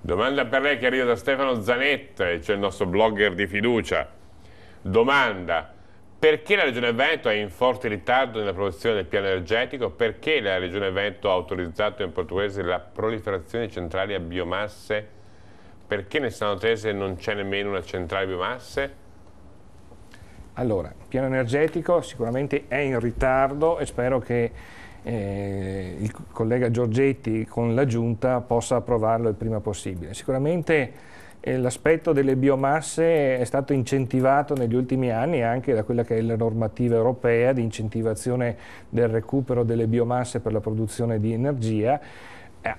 Domanda per lei che arriva da Stefano Zanetta, cioè il nostro blogger di fiducia. Domanda: perché la Regione Veneto è in forte ritardo nella produzione del piano energetico? Perché la Regione Veneto ha autorizzato in portoghese la proliferazione di centrali a biomasse? Perché nel Sanotese non c'è nemmeno una centrale a biomasse? Allora, il piano energetico sicuramente è in ritardo e spero che il collega Giorgetti con la Giunta possa approvarlo il prima possibile. Sicuramente l'aspetto delle biomasse è stato incentivato negli ultimi anni anche da quella che è la normativa europea di incentivazione del recupero delle biomasse per la produzione di energia,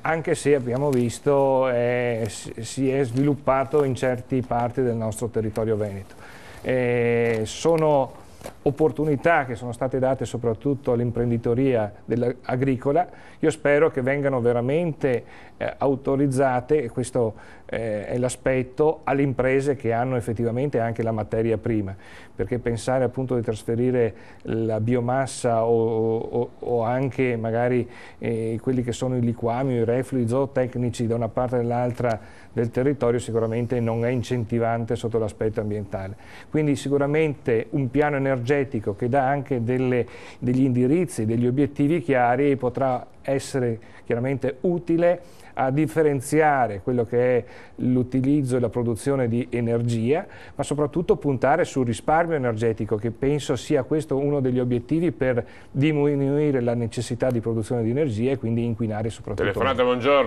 anche se abbiamo visto si è sviluppato in certe parti del nostro territorio veneto. Sono opportunità che sono state date soprattutto all'imprenditoria agricola. Io spero che vengano veramente autorizzate, e questo è l'aspetto, alle imprese che hanno effettivamente anche la materia prima, perché pensare appunto di trasferire la biomassa o anche magari quelli che sono i liquami o i reflui zootecnici da una parte all'altra del territorio sicuramente non è incentivante sotto l'aspetto ambientale. Quindi sicuramente un piano energetico che dà anche degli indirizzi, degli obiettivi chiari potrà essere chiaramente utile a differenziare quello che è l'utilizzo e la produzione di energia, ma soprattutto puntare sul risparmio energetico, che penso sia questo uno degli obiettivi per diminuire la necessità di produzione di energia e quindi inquinare soprattutto. Telefonata, buongiorno.